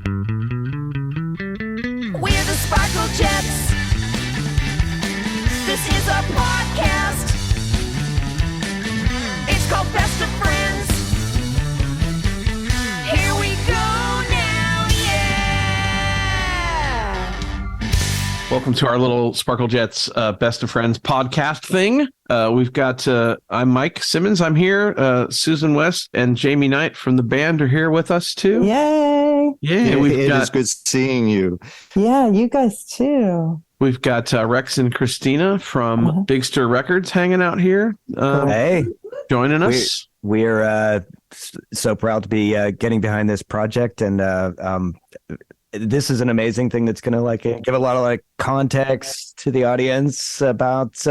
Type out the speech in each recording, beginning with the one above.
We're the Sparkle Jets. This is our podcast. It's called Best of Friends. Here we go now, yeah! Welcome to our little Sparkle Jets Best of Friends podcast thing. We've got, I'm Mike Simmons. I'm here. Susan West and Jamie Knight from the band are here with us too. Yay! Yeah, it is good seeing you. Yeah, you guys too. We've got Rex and Christina from Big Stir Records hanging out here. Hey, joining us. We're so proud to be getting behind this project, and this is an amazing thing that's going to give a lot of context to the audience about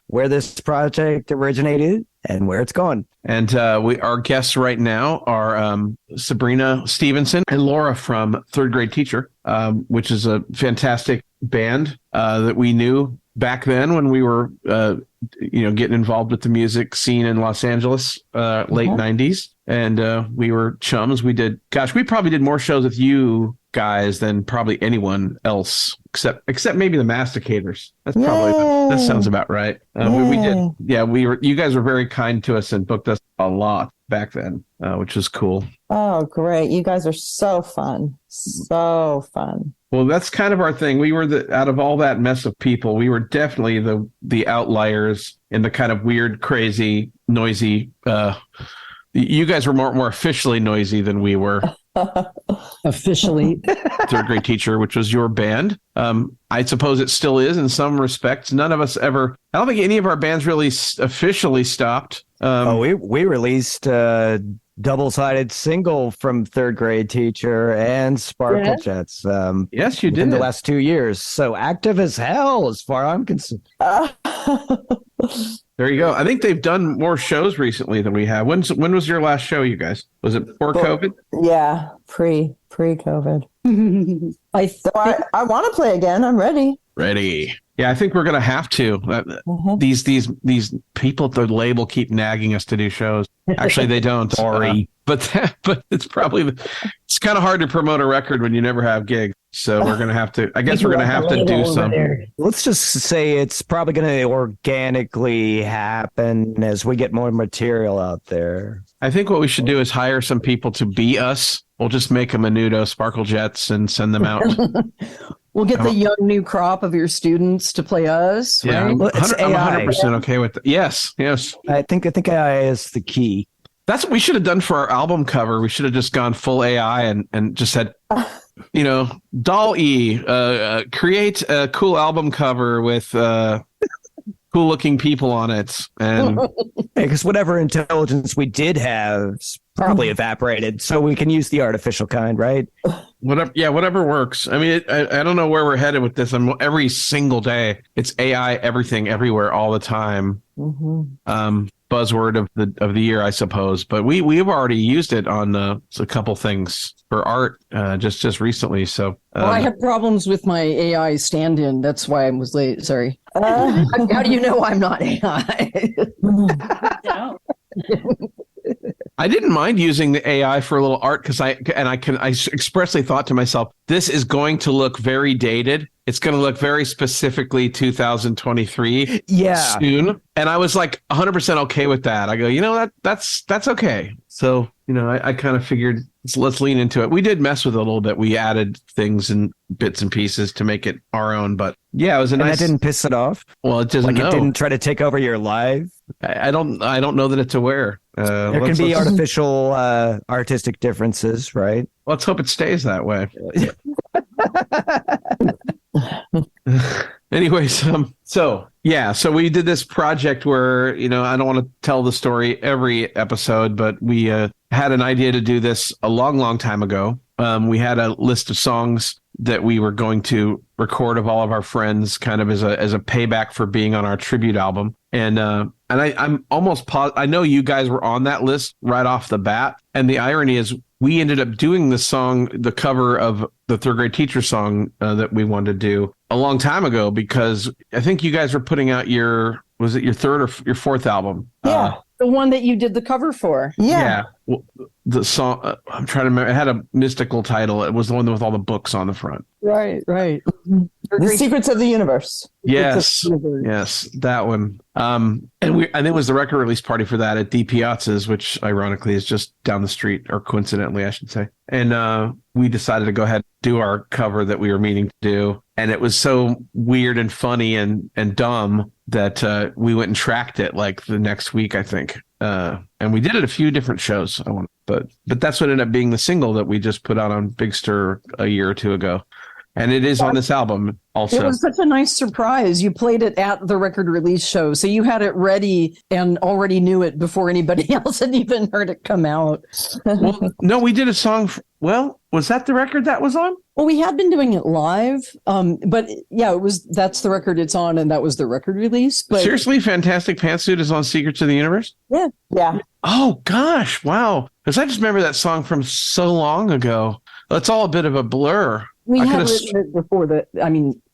where this project originated and where it's going. And our guests right now are Sabrina, Stevenson, and Laura from Third Grade Teacher, which is a fantastic band that we knew back then when we were getting involved with the music scene in Los Angeles, late 90s. And we were chums. We probably did more shows with you guys than probably anyone else, except maybe the Masticators. That sounds about right. We did. Yeah, you guys were very kind to us and booked us a lot back then, which was cool. Oh, great. You guys are so fun. So fun. Well, that's kind of our thing. We were out of all that mess of people, we were definitely the outliers in the kind of weird, crazy, noisy. You guys were more officially noisy than we were. Officially. Third Grade Teacher, which was your band. I suppose it still is in some respects. None of us ever. I don't think any of our bands really officially stopped. We released double-sided single from Third Grade Teacher and Sparkle Jets. Yes, you did. In the last 2 years. So active as hell, as far as I'm concerned. There you go. I think they've done more shows recently than we have. When was your last show, you guys? Was it before COVID? Yeah, pre-COVID. I want to play again. I'm ready. Ready. Yeah, I think we're gonna have to. These people at the label keep nagging us to do shows. Actually, they don't. Sorry, but it's kind of hard to promote a record when you never have gigs. So we're gonna have to. I guess we're gonna have to do something. Let's just say it's probably gonna organically happen as we get more material out there. I think what we should do is hire some people to be us. We'll just make a menudo Sparkle Jets and send them out. We'll get the young new crop of your students to play us. Yeah, right? I'm 100% okay with that. Yes. I think AI is the key. That's what we should have done for our album cover. We should have just gone full AI and just said, DALL-E, create a cool album cover with cool looking people on it. And because whatever intelligence we did have probably evaporated, so we can use the artificial kind, right? Whatever works. I mean, I don't know where we're headed with this. Every single day, it's AI, everything, everywhere, all the time. Buzzword of the year, I suppose. But we've already used it on a couple things for art just recently. So I had problems with my AI stand-in. That's why I was late. Sorry. How do you know I'm not AI? I didn't mind using the AI for a little art because I expressly thought to myself, this is going to look very dated. It's going to look very specifically 2023 soon. And I was 100% okay with that. I go, that's okay. So, I kind of figured let's lean into it. We did mess with it a little bit. We added things and bits and pieces to make it our own. But yeah, it was a nice. That didn't piss it off? Well, it doesn't It didn't try to take over your life? I don't know that it's aware. There can be artificial artistic differences, right? Let's hope it stays that way. Anyways, so we did this project where, I don't want to tell the story every episode, but we had an idea to do this a long, long time ago. We had a list of songs that we were going to record of all of our friends, kind of as a payback for being on our tribute album. And I'm almost positive. I know you guys were on that list right off the bat. And the irony is we ended up doing the song, the cover of the Third Grade Teacher song that we wanted to do a long time ago, because I think you guys were putting out was it your third or your fourth album? Yeah. The one that you did the cover for. Yeah. Well, the song, I'm trying to remember, it had a mystical title. It was the one with all the books on the front. Right. The Secrets of the Universe. Yes, that one. And it was the record release party for that at D Piazza's, which ironically is just down the street, or coincidentally, I should say. And we decided to go ahead and do our cover that we were meaning to do. And it was so weird and funny and dumb that we went and tracked it like the next week, I think. And we did it a few different shows. But that's what ended up being the single that we just put out on Big Stir a year or two ago. And it is on this album also. It was such a nice surprise. You played it at the record release show. So you had it ready and already knew it before anybody else had even heard it come out. Well, no, we did a song. Was that the record that was on? Well, we had been doing it live. But yeah, that's the record it's on. And that was the record release. But Seriously, Fantastic Pantsuit is on Secrets of the Universe? Yeah. Oh, gosh. Wow. Because I just remember that song from so long ago. It's all a bit of a blur. We had written it before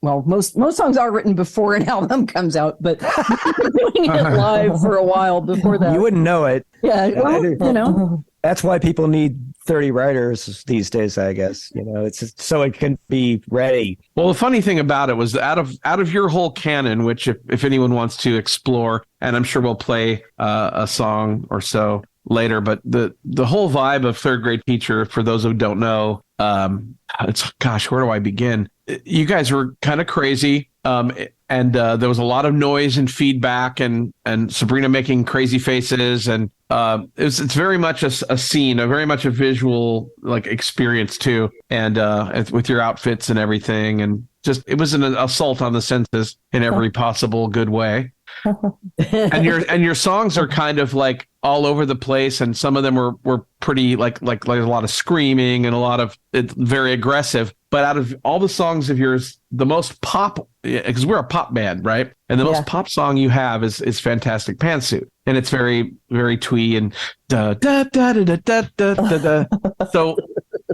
most songs are written before an album comes out, but doing it live for a while before that. You wouldn't know it. Yeah, well, That's why people need 30 writers these days, I guess. It's just so it can be ready. Well, the funny thing about it was out of your whole canon, which if anyone wants to explore, and I'm sure we'll play a song or so later, but the whole vibe of Third Grade Teacher, for those who don't know, where do I begin? You guys were kind of crazy. And there was a lot of noise and feedback and Sabrina making crazy faces. And it's very much a scene, very much a visual like experience too. And with your outfits and everything. And just, it was an assault on the senses in every possible good way. and your songs are kind of like all over the place, and some of them were pretty like a lot of screaming and a lot of it's very aggressive. But out of all the songs of yours, the most pop, because we're a pop band, right? And the most pop song you have is Fantastic Pantsuit, and it's very very twee and da da da da da da da da. So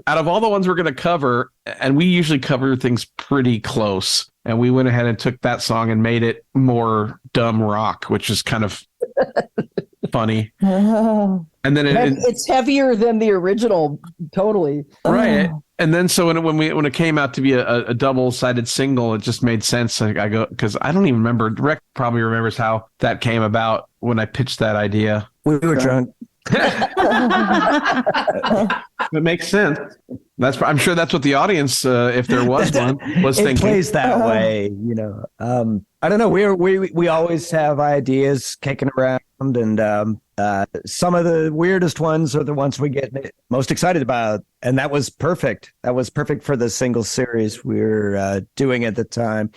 out of all the ones we're going to cover, and we usually cover things pretty close, and we went ahead and took that song and made it more dumb rock, which is kind of funny. And then it's heavier than the original, totally. Right. And then so when it came out to be a double-sided single, it just made sense. I go, because I don't even remember. Rick probably remembers how that came about when I pitched that idea. We were drunk. It makes sense. I'm sure that's what the audience, if there was one, was thinking. It plays that way, I don't know. We always have ideas kicking around, and some of the weirdest ones are the ones we get most excited about. And that was perfect. That was perfect for the single series we were doing at the time.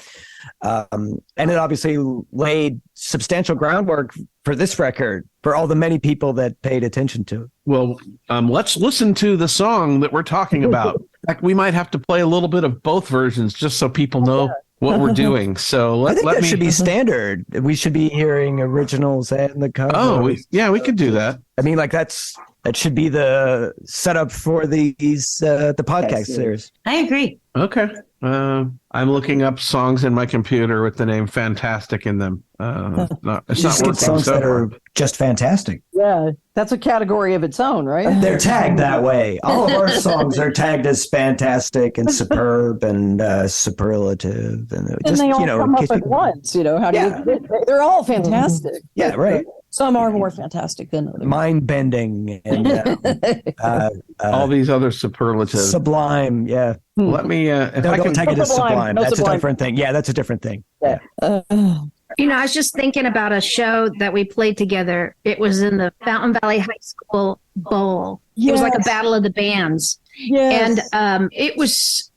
And it obviously laid substantial groundwork for this record, for all the many people that paid attention to it. Well, let's listen to the song that we're talking about. In fact, we might have to play a little bit of both versions just so people know what we're doing. So I think that should be standard. We should be hearing originals and the cover. Oh, we could do that. I mean, like that should be the setup for the podcast series. I agree. Okay. I'm looking up songs in my computer with the name Fantastic in them. It's not working songs that are just fantastic. Yeah, that's a category of its own, right? They're tagged that way. All of our songs are tagged as fantastic and superb and superlative, and just they all come up at once. How do you? They're all fantastic. Yeah, right. Some are more fantastic than others. Mind bending and all these other superlatives. Sublime. Yeah. Let me. Don't take it as sublime. That's a different thing. Yeah, that's a different thing. Yeah. I was just thinking about a show that we played together. It was in the Fountain Valley High School Bowl. Yes. It was like a battle of the bands. Yes. And it was,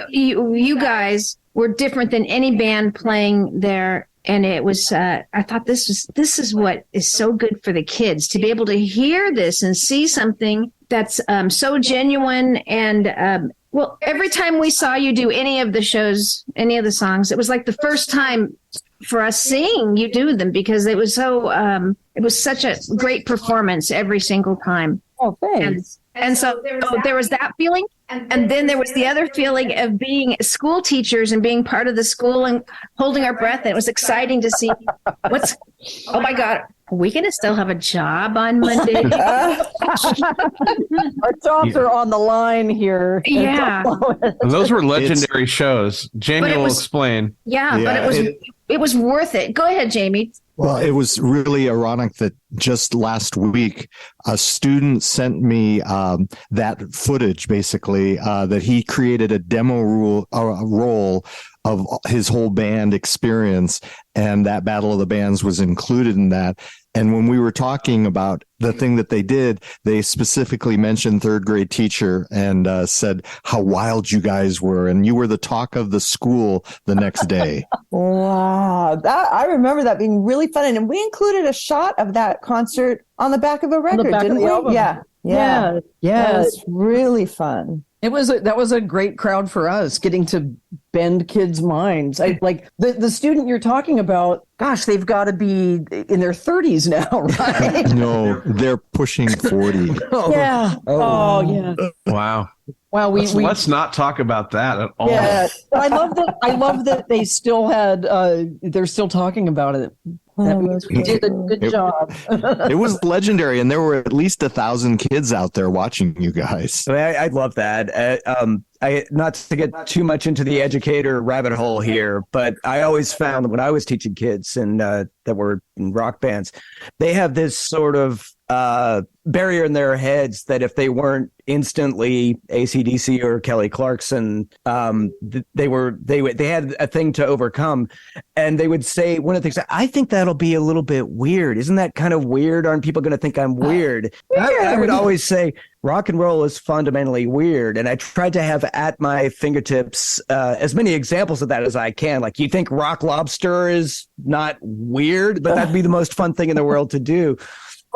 you guys were different than any band playing there. And it was, I thought this is what is so good for the kids, to be able to hear this and see something that's so genuine. And well, every time we saw you do any of the shows, any of the songs, it was like the first time for us seeing you do them, because it was so, it was such a great performance every single time. Oh, thanks. And so there was that feeling. And then there was the other feeling of being school teachers and being part of the school and holding our breath. And it was exciting to see oh my God, are we going to still have a job on Monday? Our jobs are on the line here. Yeah. And those were legendary shows. Jamie will explain. Yeah, but it was worth it. Go ahead, Jamie. Well, it was really ironic that just last week, a student sent me that footage, basically, that he created a demo roll of his whole band experience, and that Battle of the Bands was included in that. And when we were talking about the thing that they did, they specifically mentioned third grade teacher and said how wild you guys were. And you were the talk of the school the next day. Wow. I remember that being really fun. And we included a shot of that concert on the back of a record, didn't we? Album. Yeah. Yeah. That was really fun. That was a great crowd for us, getting to bend kids' minds. Like the student you're talking about, gosh, they've got to be in their 30s now, right? No, they're pushing 40. Yeah. Oh, yeah. Wow. Wow. Let's not talk about that at all. Yeah. I love that they still had. They're still talking about it. That means we did a good job. It was legendary, and there were at least 1,000 kids out there watching you guys. I love that. Not to get too much into the educator rabbit hole here, but I always found that when I was teaching kids and that were in rock bands, they have this sort of barrier in their heads that if they weren't instantly AC/DC or Kelly Clarkson, they had a thing to overcome, and they would say one of the things, I think that'll be a little bit weird. Isn't that kind of weird? Aren't people going to think I'm weird? I would always say rock and roll is fundamentally weird, and I tried to have at my fingertips as many examples of that as I can. Like, you think Rock Lobster is not weird, but that'd be the most fun thing in the world to do.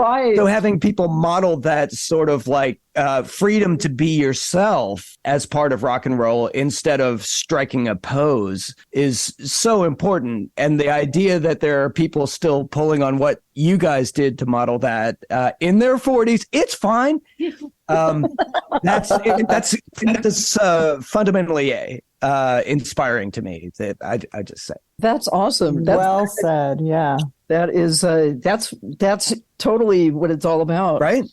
Right. So having people model that sort of like freedom to be yourself as part of rock and roll instead of striking a pose is so important. And the idea that there are people still pulling on what you guys did to model that in their 40s, it's fine. That's fundamentally inspiring to me. I just say that's awesome. Well said. Yeah. That is that's totally what it's all about, right?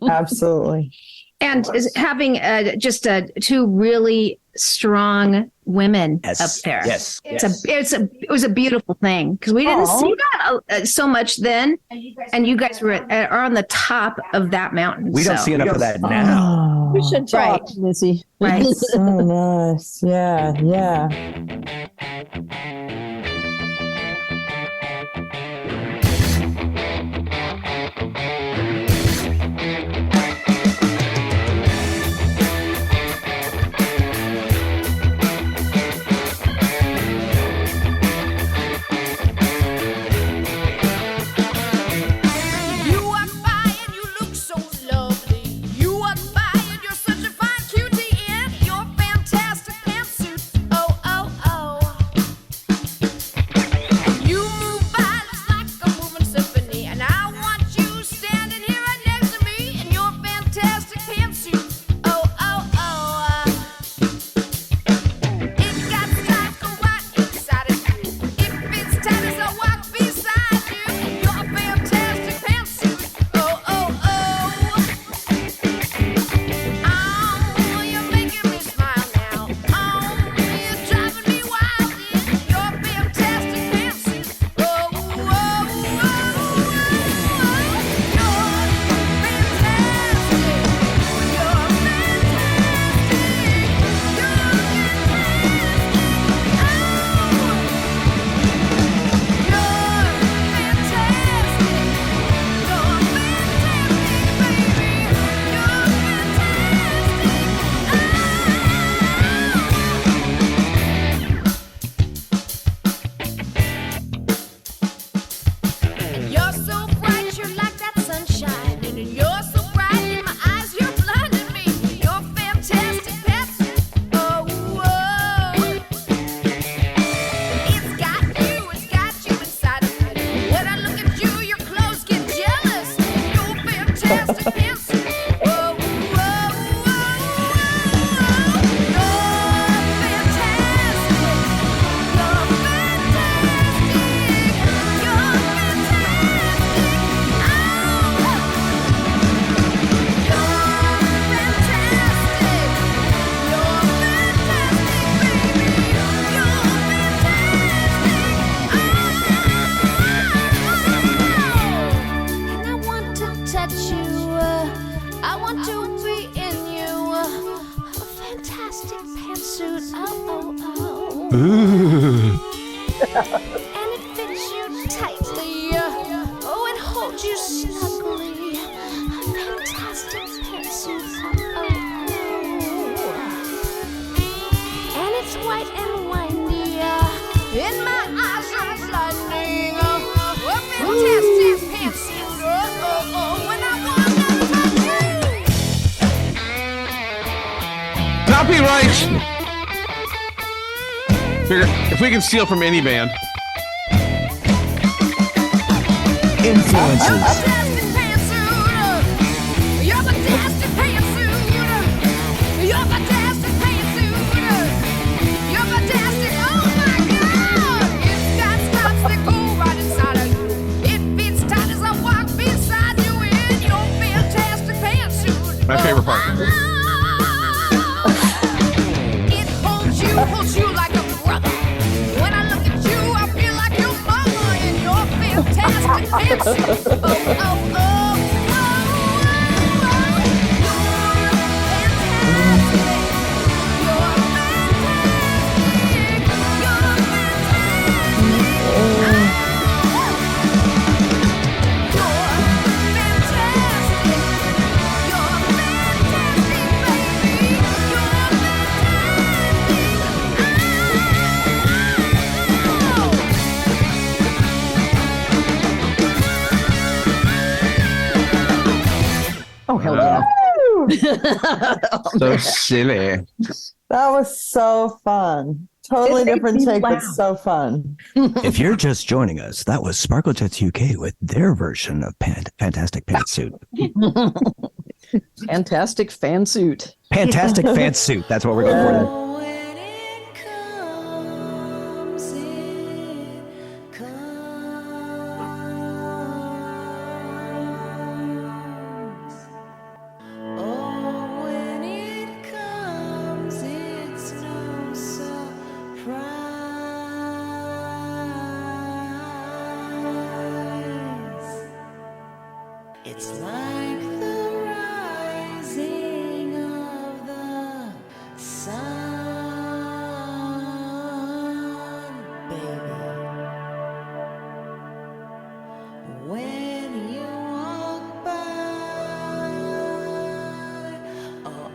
Absolutely. And is having just two really strong women up there. Yes. It was a beautiful thing because we didn't see that so much then, and you guys are on the top of that mountain. We don't see enough of that now. We should talk, Missy. Right. So nice. Yeah. Yeah. You walk by and you look so lovely. You walk by and you're such a fine cutie in your fantastic pantsuit. Oh, oh, oh. fantastic pantsuit. Oh, oh, Ooh. oh. And it fits you tightly. Oh, it holds you snugly. A fantastic pantsuit. Oh, oh. And it's white and windy. In my eyes are blinding. A fantastic pantsuit. Oh, oh, oh. When I walk down my street. Copyright. Figure if we can steal from any band. Influences. Fantastic pantsuit. You're fantastic pantsuit. You're fantastic pantsuit. You're fantastic. Oh my God! It's got straps that go right inside of you. It fits tight as I walk beside you in your fantastic pantsuit. My favorite part. It holds you like a brother. When I look at you, I feel like your mama in your fantastic pantsuit. Oh, oh, oh, oh, oh, oh. You're fantastic. You're Oh, hell yeah. So silly. That was so fun. Totally It made different me take, but laugh. so fun. If you're just joining us, that was Sparkle Jets UK with their version of Fantastic Pantsuit. Fantastic fan suit. Fantastic Pantsuit. That's what we're going for. Then. When it comes, it comes. Oh, when it comes, it's no surprise. It's like the rising of the sun, baby. When you walk by, oh,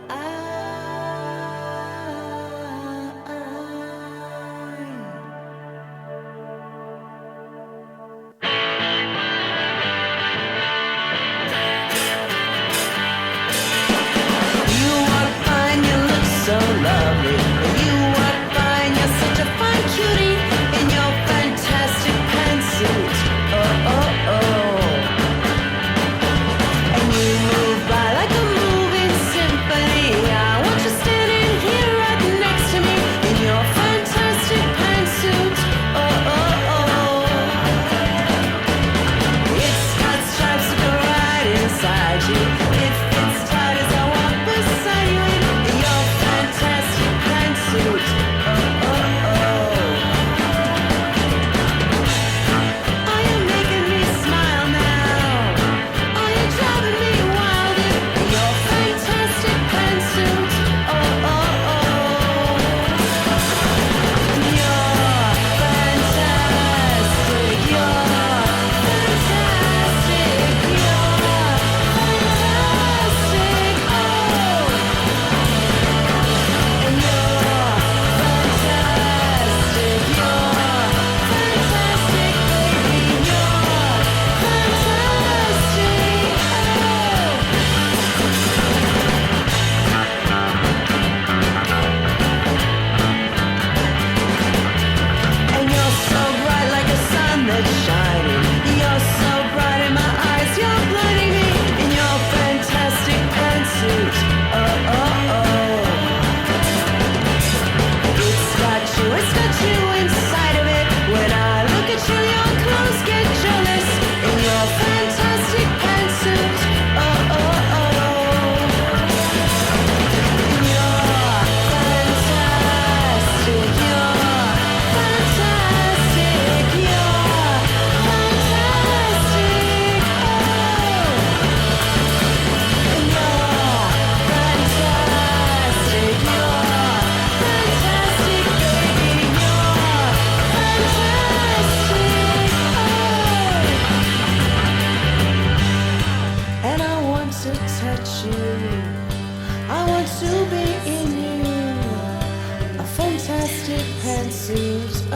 pantsuit.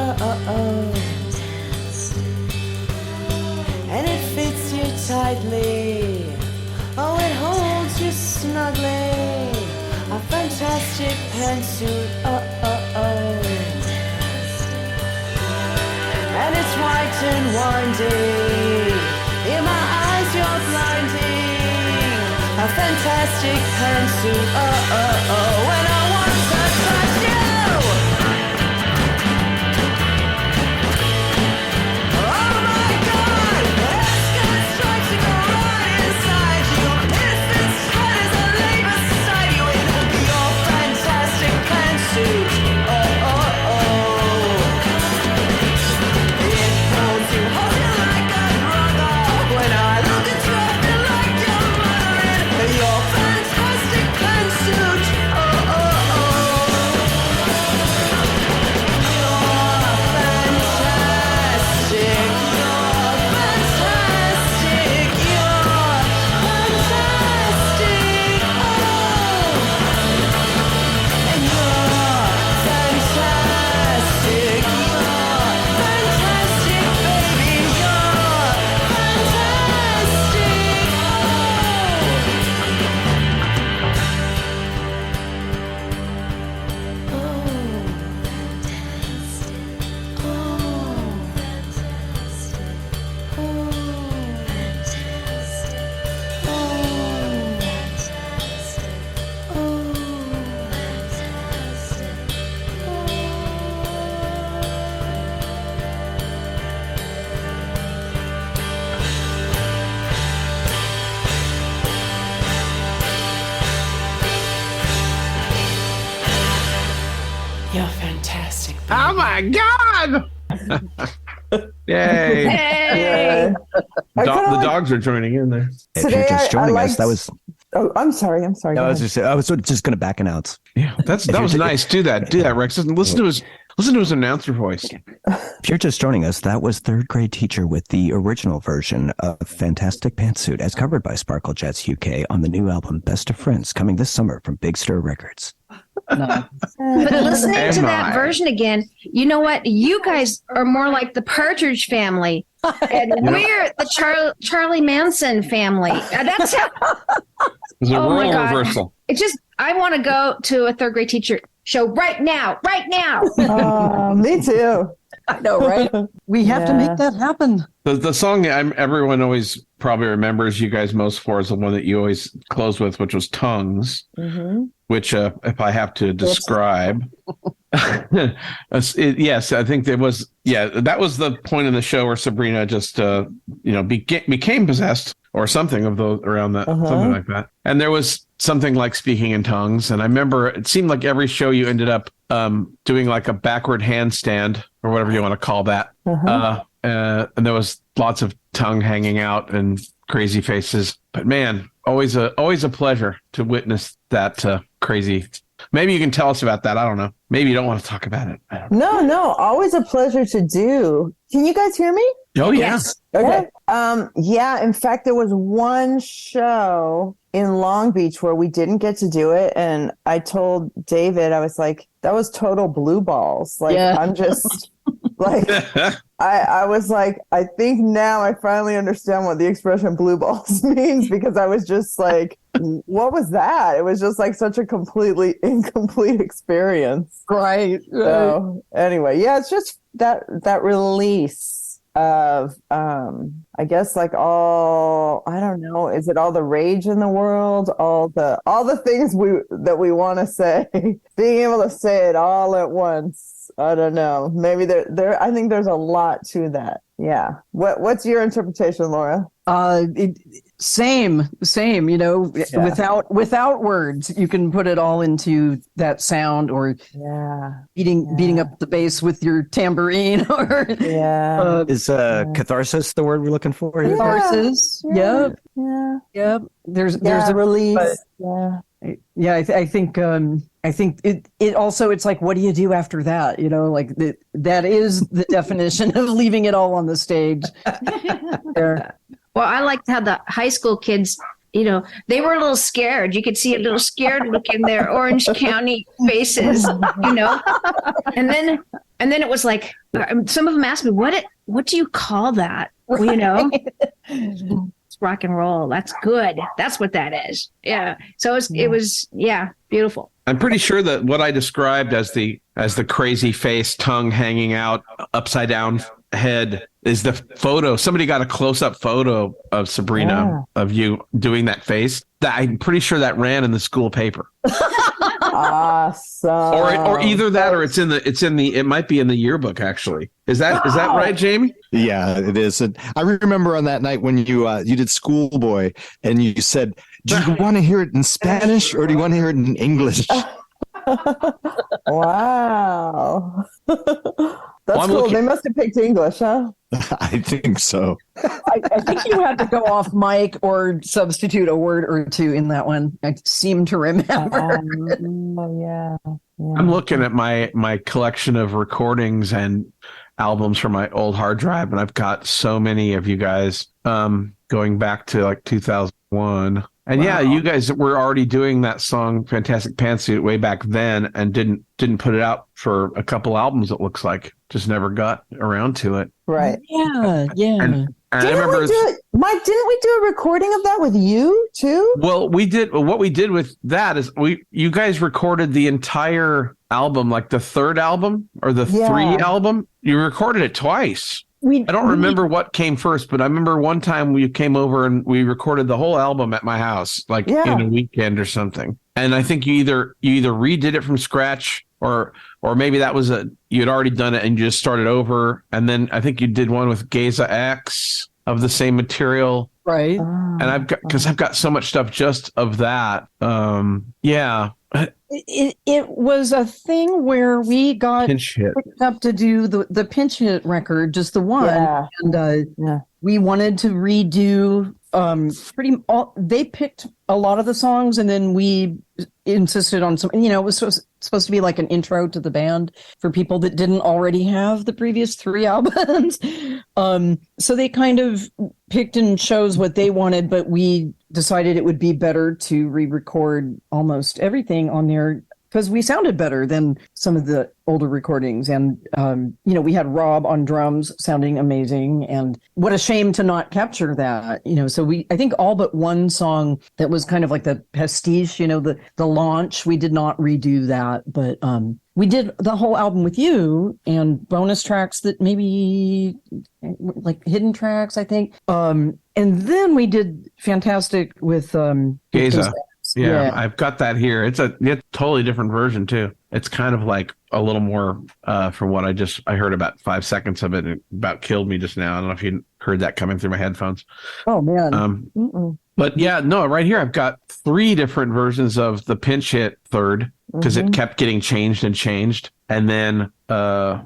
And it fits you tightly. Oh, it holds you snugly. A fantastic pantsuit. And it's white and windy. In my eyes you're blinding. A fantastic pantsuit. When I want to touch you. Oh my God, it's got stripes to go right inside you. It fits right as I lay beside you in your fantastic pantsuit. It holds you like a brother. When I look at you, I feel like your mother in your fantastic pantsuit. You're fantastic. Oh my God! Yay! Hey. I The kinda like- dogs are joining in there. If Today you're just I joining us, liked- that was. Oh, I'm sorry. I was just going to back announce. Yeah, that you're was t- nice. Do that, Rex. Listen to his announcer voice. If you're just joining us, that was Third Grade Teacher with the original version of Fantastic Pantsuit as covered by Sparkle Jets UK on the new album Best of Friends coming this summer from Big Stir Records. But listening to that version again, you know what? You guys are more like the Partridge Family, and we're the Charlie Manson family. That's how. It's a Oh my role God. reversal. It just. I want to go to a third grade teacher show right now. Right now. Me too. I know, right? We have to Yeah. make that happen. The song everyone always probably remembers you guys most for is the one that you always close with, which was Tongues, which if I have to describe, yes, I think there was, that was the point in the show where Sabrina just, became possessed or something of those around that, something like that. And there was something like speaking in tongues. And I remember it seemed like every show you ended up doing like a backward handstand or whatever you want to call that. And there was lots of tongue hanging out and crazy faces. But man, always a pleasure to witness that crazy. Maybe you can tell us about that. I don't know. Maybe you don't want to talk about it. I don't know. No, always a pleasure to do. Can you guys hear me? Oh, yeah. Yes. Okay. In fact, there was one show in Long Beach where we didn't get to do it. And I told David, I was like, that was total blue balls. Like, Yeah. I'm just like, I was like, I think now I finally understand what the expression blue balls means, because I was just like, what was that? It was just like such a completely incomplete experience. Right. So anyway, yeah, it's just that release of I guess like all, I don't know, is it all the rage in the world, all the things that we want to say, being able to say it all at once. I don't know. Maybe there I think there's a lot to that. Yeah. What's your interpretation, Laura? Same, without words, you can put it all into that sound, or beating up the bass with your tambourine, or Is catharsis the word we're looking for here? catharsis. Yep. Yep. There's a release. I think it also, it's like, what do you do after that? Like that is the definition of leaving it all on the stage. There. Well, I liked how the high school kids, they were a little scared. You could see a little scared look in their Orange County faces, And then And then it was like, some of them asked me, what do you call that? Well, you know, it's rock and roll. That's good. That's what that is. Yeah. So it was beautiful. I'm pretty sure that what I described as the crazy face, tongue hanging out, upside down head is the photo. Somebody got a close up photo of Sabrina of you doing that face. I'm pretty sure that ran in the school paper. Awesome. Or either that or it might be in the yearbook actually. Is that right, Jamie? Yeah, it is. And I remember on that night when you did Schoolboy and you said, do you want to hear it in Spanish or do you want to hear it in English? Wow. That's cool. They must have picked English, huh? I think so. I think you had to go off mic or substitute a word or two in that one. I seem to remember. Yeah. I'm looking at my collection of recordings and albums from my old hard drive, and I've got so many of you guys going back to like 2001. And yeah, you guys were already doing that song Fantastic Pantsuit way back then and didn't put it out for a couple albums, it looks like. Just never got around to it. Right. Yeah. And I remember Mike, didn't we do a recording of that with you too? Well, we did. What we did with that is you guys recorded the entire album, like the third album or the 3 album. You recorded it twice. I don't remember what came first, but I remember one time we came over and we recorded the whole album at my house, like in a weekend or something. And I think you either redid it from scratch or maybe that was you had already done it and you just started over. And then I think you did one with Geza X of the same material. Right. And I've got so much stuff just of that. Yeah. It was a thing where we got picked up to do the pinch hit record, just the one, and we wanted to redo they picked a lot of the songs, and then we insisted on some. It was supposed to be like an intro to the band for people that didn't already have the previous 3 albums. So they kind of picked and chose what they wanted, but we decided it would be better to re-record almost everything on there because we sounded better than some of the older recordings. And, we had Rob on drums sounding amazing, and what a shame to not capture that, so I think all but one song that was kind of like the pastiche, the launch, we did not redo that, but, we did the whole album with you and bonus tracks that maybe like hidden tracks, I think. And then we did Fantastic with Geza. Yeah, I've got that here. It's a totally different version too. It's kind of like a little more from what I heard about 5 seconds of it. It about killed me just now. I don't know if you heard that coming through my headphones. Oh man. But yeah, no, right here I've got 3 different versions of the pinch hit third because it kept getting changed. And then a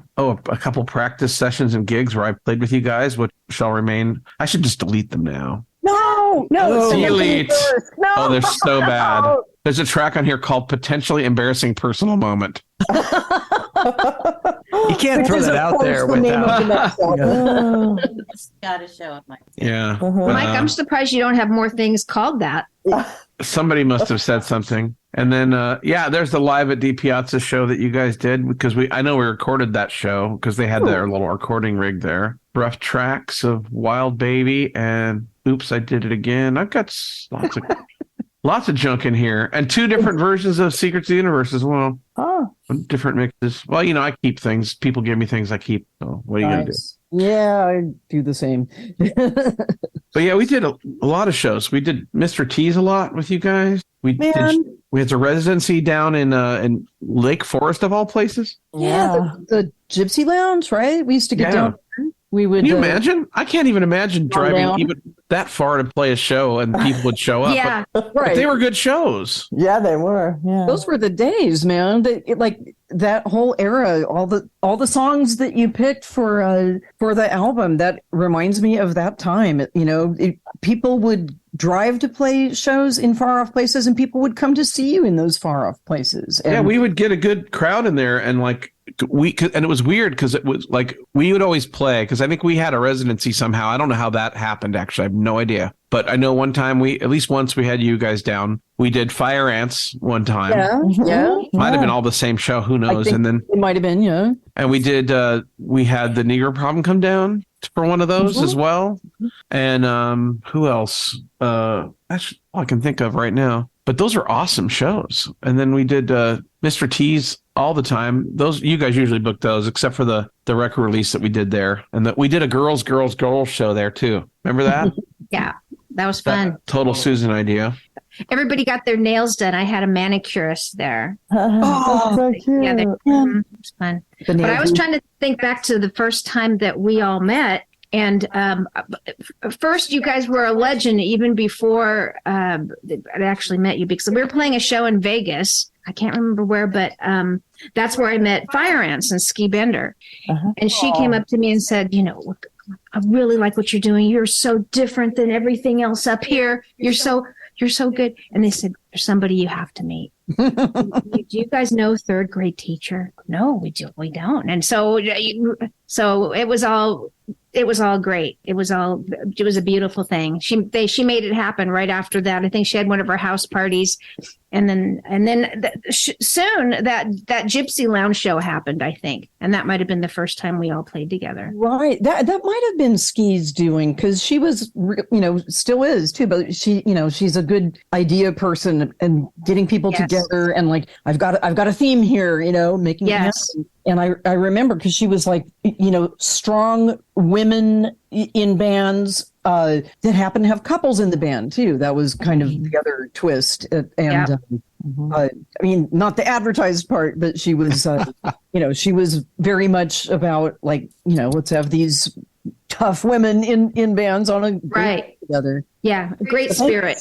couple practice sessions and gigs where I played with you guys, which shall remain. I should just delete them now. No, delete. No. Oh, they're so bad. There's a track on here called Potentially Embarrassing Personal Moment. You can't throw that out there without. It's got to show up, Mike. Yeah. Mike, I'm surprised you don't have more things called that. Somebody must have said something. And then, there's the Live at D Piazza show that you guys did because I know we recorded that show because they had their little recording rig there. Rough tracks of Wild Baby and Oops, I Did It Again. I've got lots of junk in here and 2 different versions of Secrets of the Universe as well. Oh, different mixes. Well, I keep things. People give me things I keep. So what are you going to do? Yeah, I do the same. But yeah, we did a lot of shows. We did Mr. T's a lot with you guys. We had a residency down in Lake Forest of all places. Yeah, the Gypsy Lounge, right? We used to get down there. We would. Can you imagine? I can't even imagine driving even that far to play a show and people would show up. Yeah, but they were good shows. Yeah, they were. Yeah, those were the days, man. That whole era, all the songs that you picked for the album, that reminds me of that time. People would drive to play shows in far off places, and people would come to see you in those far off places. And we would get a good crowd in there, and and it was weird because it was like we would always play because I think we had a residency somehow. I don't know how that happened. Actually, I have no idea. But I know one time at least once we had you guys down. We did Fire Ants one time. Yeah. Might have been all the same show. Who knows? And then it might have been, yeah. And we did. We had the Negro Problem come down for one of those as well. And who else? That's all I can think of right now. But those are awesome shows. And then we did Mr. T's all the time. Those you guys usually book those, except for the record release that we did there, and that we did a girls show there too. Remember that? Yeah, that was fun. Total Susan idea. Everybody got their nails done. I had a manicurist there. Oh, so cute. Yeah, it was fun. But I was trying to think back to the first time that we all met. And first, you guys were a legend even before I actually met you, because we were playing a show in Vegas. I can't remember where, but that's where I met Fire Ants and Ski Bender. And she came up to me and said, look, I really like what you're doing. You're so different than everything else up here. You're so good. And they said, there's somebody you have to meet. Do you guys know third grade teacher? No, we don't. And so it was all great. It was a beautiful thing. She made it happen right after that. I think she had one of her house parties, and then soon that Gypsy Lounge show happened, I think, and that might have been the first time we all played together. Right. That might have been Ski's doing, because she was, still is too, but she, she's a good idea person and getting people together, and like I've got a theme here, making it happen. And I remember, because she was like, strong women in bands that happen to have couples in the band too. That was kind of the other twist. And I mean, not the advertised part, but she was, she was very much about like, let's have these tough women in bands on a group together. Yeah, great spirit.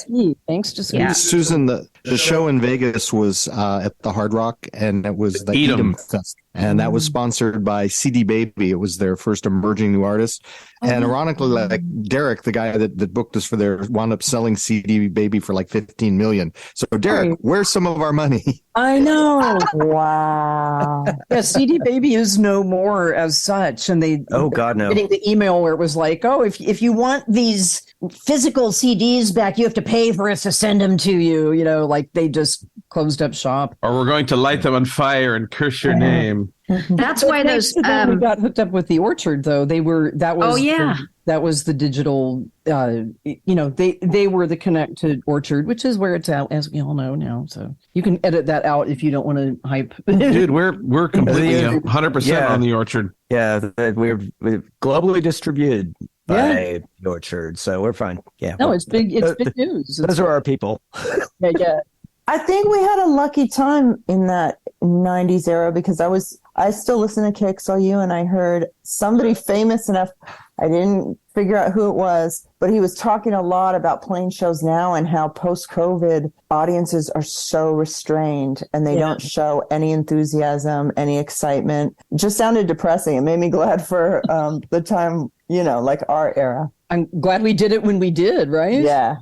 Thanks to Yeah. Susan, the show in Vegas was at the Hard Rock, and it was the Edom Fest. And that was sponsored by CD Baby. It was their first emerging new artist. And ironically, like Derek, the guy that booked us for there, wound up selling CD Baby for like $15 million. So Derek, where's some of our money? I know. Wow. Yeah, CD Baby is no more as such. And they getting the email where it was like, if you want these physical CDs back, you have to pay for us to send them to you. Like they just closed up shop. Or we're going to light them on fire and curse your name. That's why those we got hooked up with the Orchard, though. That was the digital. They were the connect to Orchard, which is where it's out, as we all know now. So you can edit that out if you don't want to hype. Dude, we're completely 100% on the Orchard. Yeah, we're globally distributed by the Orchard, so we're fine. Yeah, no, it's big. It's big news. Those are our people. Yeah. I think we had a lucky time in that 90s era, because I still listen to KXLU, and I heard somebody famous enough. I didn't figure out who it was, but he was talking a lot about playing shows now and how post-COVID audiences are so restrained and they don't show any enthusiasm, any excitement. It just sounded depressing. It made me glad for the time, like our era. I'm glad we did it when we did, right? Yeah.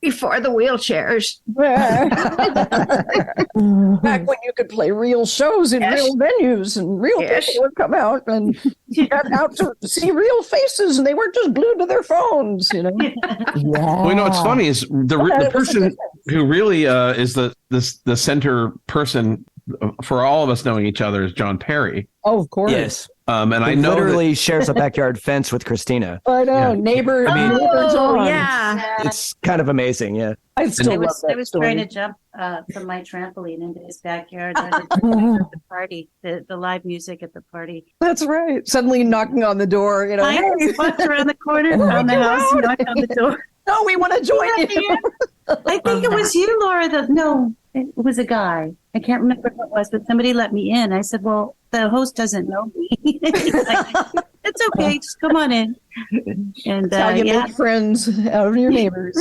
before the wheelchairs. Back when you could play real shows in real venues and real people would come out and get out to see real faces, and they weren't just glued to their phones, Well, what's funny is the person who really is the center person for all of us knowing each other is John Perry. Oh, of course. Yes. And I know literally shares a backyard fence with Christina. I know, neighbor. It's kind of amazing. Yeah, I was trying to jump from my trampoline into his backyard at the party, the live music at the party. That's right. Suddenly knocking on the door. I walked around the corner around the house, and knocked on the door. No, we want to join you. I think it was you, Laura. No, it was a guy. I can't remember who it was, but somebody let me in. I said, well, the host doesn't know me. He's like, it's okay. Just come on in. And you make friends out of your neighbors.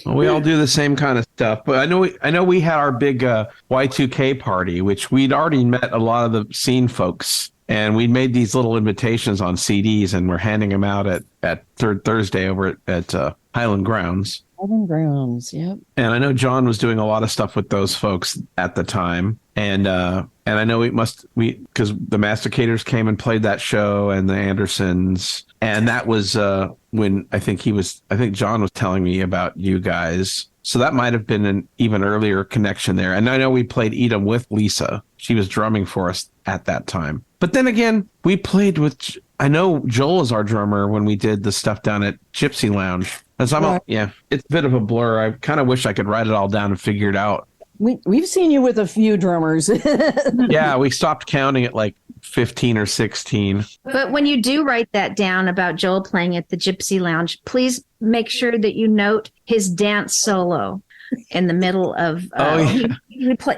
Well, we all do the same kind of stuff. But I know we had our big Y2K party, which we'd already met a lot of the scene folks. And we made these little invitations on CDs, and we're handing them out at Third Thursday over at Highland Grounds. Highland Grounds, yep. And I know John was doing a lot of stuff with those folks at the time. And I know because the Masticators came and played that show, and the Andersons. And that was when I think John was telling me about you guys. So that might have been an even earlier connection there. And I know we played Edom with Lisa. she was drumming for us at that time. But then again, we played with, I know Joel is our drummer when we did the stuff down at Gypsy Lounge. It's a bit of a blur. I kind of wish I could write it all down and figure it out. We've seen you with a few drummers. Yeah, we stopped counting at like 15 or 16. But when you do write that down about Joel playing at the Gypsy Lounge, please make sure that you note his dance solo in the middle of.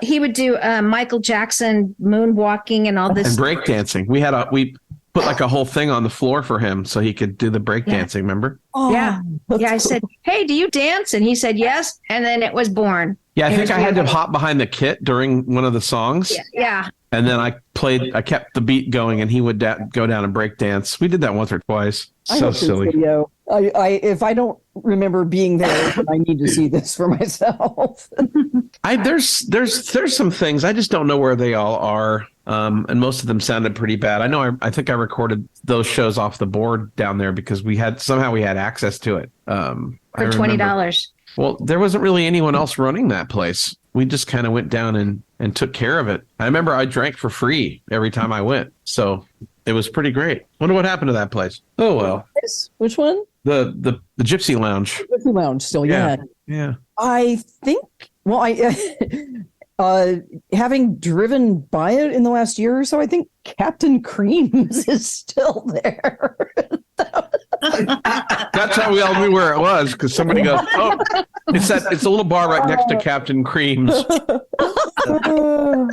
He would do Michael Jackson moonwalking and all this. And breakdancing. We put like a whole thing on the floor for him so he could do the breakdancing. Remember? Oh, yeah. I said, "Hey, do you dance?" And he said, "Yes." And then it was born. Yeah, I think I had to hop behind the kit during one of the songs. Yeah. And then I kept the beat going, and he would go down and break dance. We did that once or twice. So silly. Video. If I don't remember being there, I need to see this for myself. There's some things I just don't know where they all are, and most of them sounded pretty bad. I know. I think I recorded those shows off the board down there because we had access to it for $20. Well, there wasn't really anyone else running that place. We just kind of went down and took care of it. I remember I drank for free every time I went. So it was pretty great. Wonder what happened to that place. Oh, well. Which one? The Gypsy Lounge. Gypsy Lounge still, yeah. I think, having driven by it in the last year or so, I think Captain Creams is still there. That's how we all knew where it was, because somebody goes, "Oh, it's a little bar right next to Captain Creams." Oh,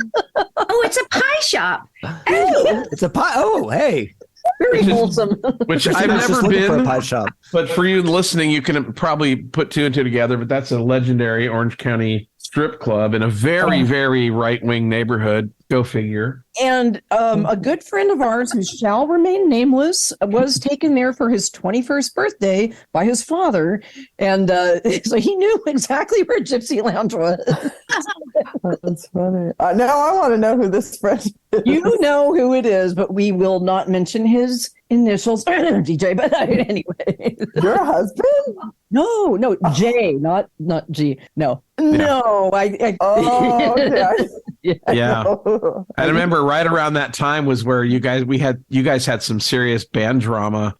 it's a pie shop. Hey, it's a pie. Oh, hey, very wholesome. Which I've never been for a pie shop. But for you listening, you can probably put two and two together. But that's a legendary Orange County strip club in a very, very right-wing neighborhood. Go figure. And a good friend of ours, who shall remain nameless, was taken there for his 21st birthday by his father. And so he knew exactly where Gypsy Lounge was. That's funny. Now I want to know who this friend is. You know who it is, but we will not mention his initials. DJ, but anyway. Your husband? No, J, not G. No. Okay. Yeah. I remember right around that time was where you guys had some serious band drama,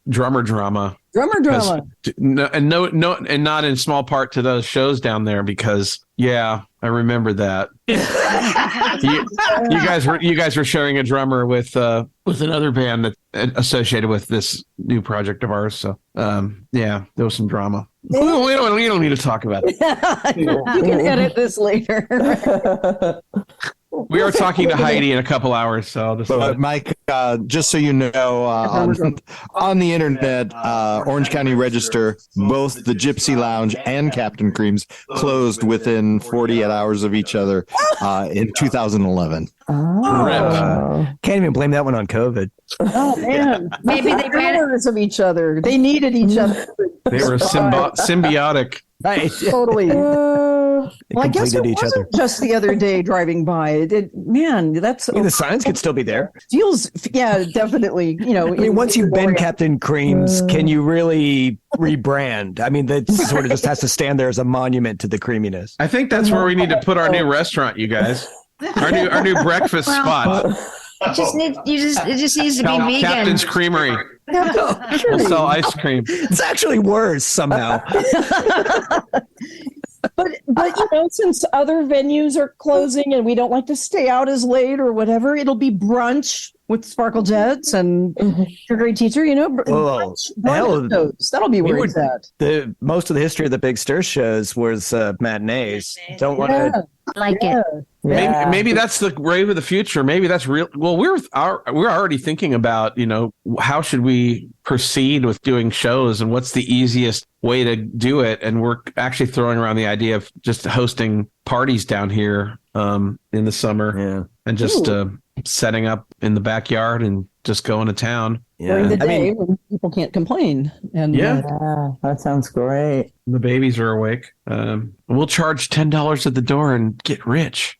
drummer drama. And not in small part to those shows down there, because I remember that. you guys were sharing a drummer with another band that associated with this new project of ours. So there was some drama. We don't need to talk about it. You can edit this later. We are talking to Heidi in a couple hours, so but Mike, just so you know, on the internet, Orange County Register, both the Gypsy Lounge and Captain Creams closed within 48 hours of each other in 2011. Can't even blame that one on COVID. Oh man, maybe they ran of each other. They needed each other. They were symbiotic. Right. Totally. Well, I guess it wasn't just the other day driving by. That's the signs could still be there. Feels, definitely. Once you've been Captain Creams, can you really rebrand? I mean, that sort of just has to stand there as a monument to the creaminess. I think that's where we need to put our new restaurant, you guys. Our new breakfast spot. It just needs to be vegan. Captain's Creamery. We'll sell ice cream. It's actually worse somehow. But since other venues are closing and we don't like to stay out as late or whatever, it'll be brunch with Sparkle Jets and your great teacher. Brunch shows. That'll be where it's at. Most of the history of the Big Stir shows was matinees. Don't want to like it. Yeah. Maybe that's the wave of the future. Maybe that's real. Well, we're already thinking about, how should we proceed with doing shows and what's the easiest way to do it. And we're actually throwing around the idea of just hosting parties down here in the summer and just setting up in the backyard and just going to town. During the day when people can't complain. And that sounds great. The babies are awake. We'll charge $10 at the door and get rich.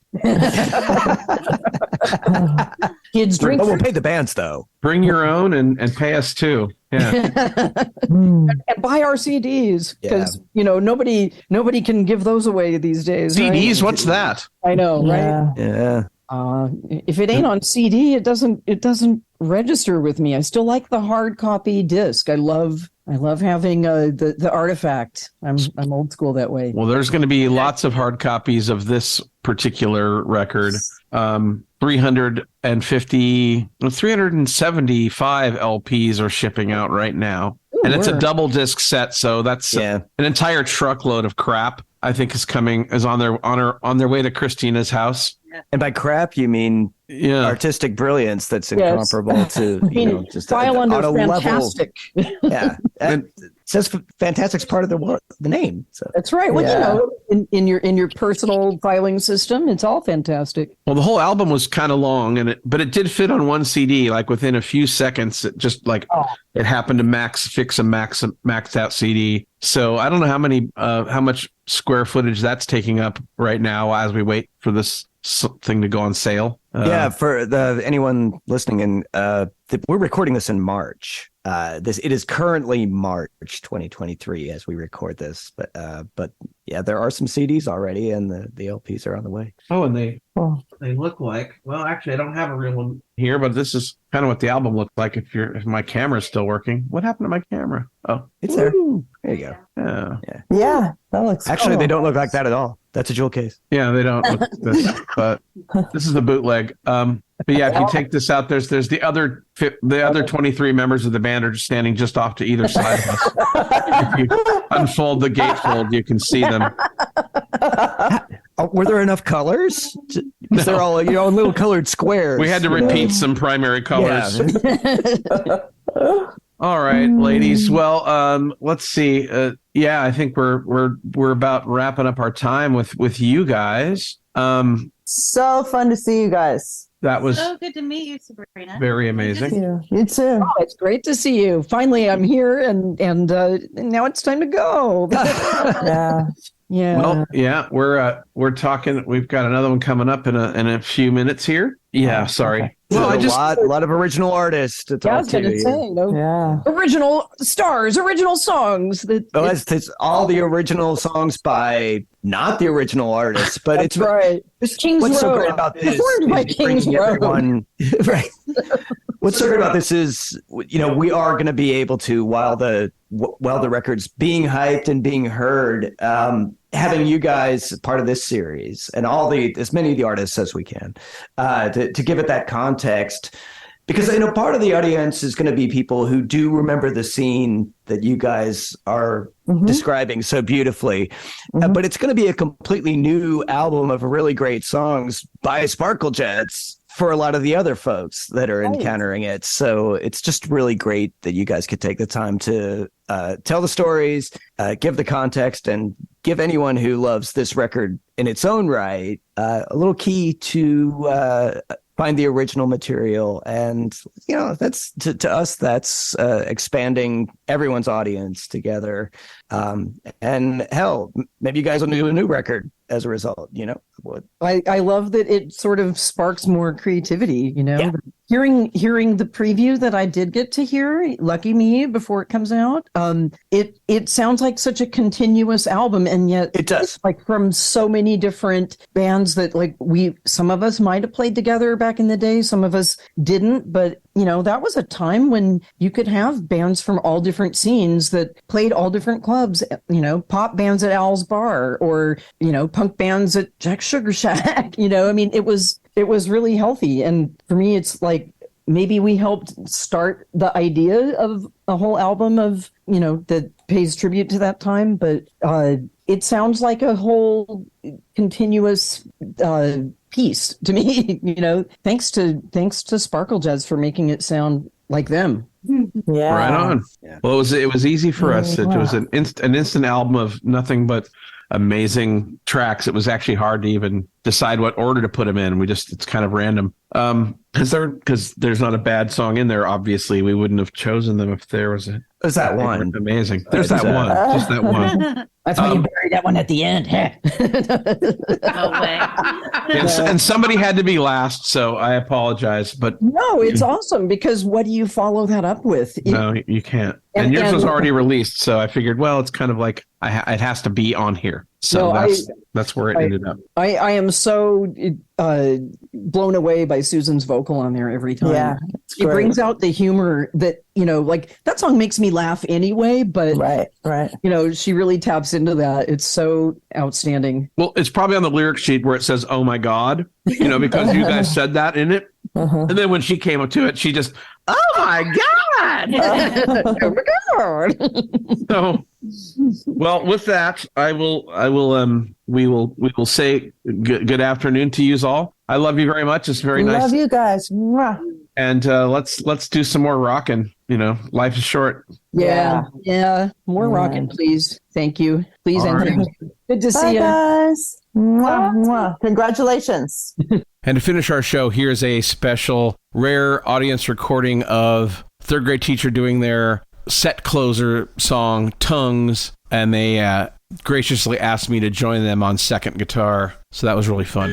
Kids drink. We'll pay the bands though. Bring your own and pay us too. Yeah. And buy our CDs because nobody can give those away these days. CDs, right? What's that? I know, right? Yeah. If it ain't on CD, it doesn't register with me. I still like the hard copy disc. I love having the artifact. I'm old school that way. Well, there's going to be lots of hard copies of this particular record. 375 LPs are shipping out right now. Ooh, and it's a double disc set, so that's an entire truckload of crap. I think is on their way to Christina's house. And by crap, you mean artistic brilliance that's incomparable to just file under fantastic. Yeah, and it says fantastic's part of the name. So that's right. Well, in your personal filing system, it's all fantastic. Well, the whole album was kind of long, but it did fit on one CD. Like within a few seconds, it just it happened to fix a maxed out CD. So I don't know how much square footage that's taking up right now as we wait for this thing to go on sale. For anyone listening, we're recording this in March. It is currently March 2023 as we record this, but there are some CDs already, and the LPs are on the way. Oh, and they look like, well, actually, I don't have a real one here, but this is kind of what the album looked like. If my camera's still working, what happened to my camera? Oh, it's there. There you go. Yeah, that looks. Actually, they don't look like that at all. That's a jewel case. Yeah, they don't look like this, but this is the bootleg. But yeah, if you take this out, there's the other 23 members of the band are just standing just off to either side of us. If you unfold the gatefold, you can see them. Were there enough colors? Because they're all in little colored squares. We had to repeat some primary colors. Yeah. All right, ladies. Well, let's see. I think we're about wrapping up our time with you guys. So fun to see you guys. That was so good to meet you, Sabrina. Very amazing. You too. Oh, it's great to see you. Finally, I'm here, and now it's time to go. Yeah. Well, we're talking. We've got another one coming up in a few minutes here. Yeah, sorry. Well, a lot of original artists to talk to. Original stars, original songs. It's all the original songs by not the original artists, but it's right. What's so great about this is bringing everyone right. What's so great about this is we are going to be able to while the record's being hyped and being heard. Having you guys part of this series and as many of the artists as we can to give it that context, because part of the audience is going to be people who do remember the scene that you guys are describing so beautifully, but it's going to be a completely new album of really great songs by Sparkle Jets for a lot of the other folks that are encountering it. So it's just really great that you guys could take the time to tell the stories, give the context, and give anyone who loves this record in its own right a little key to find the original material. And that's to us, that's expanding everyone's audience together. And hell, maybe you guys will do a new record as a result. I love that it sort of sparks more creativity. Hearing the preview that I did get to hear, lucky me, before it comes out, it sounds like such a continuous album, and yet it does, like from so many different bands that some of us might have played together back in the day, some of us didn't, but that was a time when you could have bands from all different scenes that played all different clubs, pop bands at Al's Bar, or punk bands at Jack's Sugar Shack. It was really healthy. And for me, it's like maybe we helped start the idea of a whole album of, that pays tribute to that time. But it sounds like a whole continuous piece to me, thanks to Sparkle Jets for making it sound like them. Yeah. Right on. Yeah. Well, it was easy for us. It was an instant album of nothing but amazing tracks. It was actually hard to even decide what order to put them in. It's kind of random. Because there's not a bad song in there. Obviously, we wouldn't have chosen them if there was a. There's that one. Amazing. There's that one. Just that one. That's why you buried that one at the end. No way. And somebody had to be last, so I apologize. But no, it's awesome, because what do you follow that up with? No, you can't. And yours was already released, so I figured, well, it's kind of like it has to be on here. So that's where it ended up. I am so blown away by Susan's vocal on there every time. Yeah, it brings out the humor that, like that song makes me laugh anyway, but right. She really taps into that. It's so outstanding. Well, it's probably on the lyric sheet where it says, "Oh my God," because you guys said that in it. And then when she came up to it, she just, "Oh my God." Oh my God. So, well, with that, we will say good afternoon to you all. I love you very much. It's very nice. Love you guys. Mwah. And let's do some more rocking. Life is short. Yeah. More rocking, please. Thank you. Please and thank you. Good to see you guys. Mwah, mwah. Congratulations. And to finish our show, here's a special rare audience recording of third grade teacher doing their set closer song, Tongues, and they graciously asked me to join them on second guitar. So that was really fun.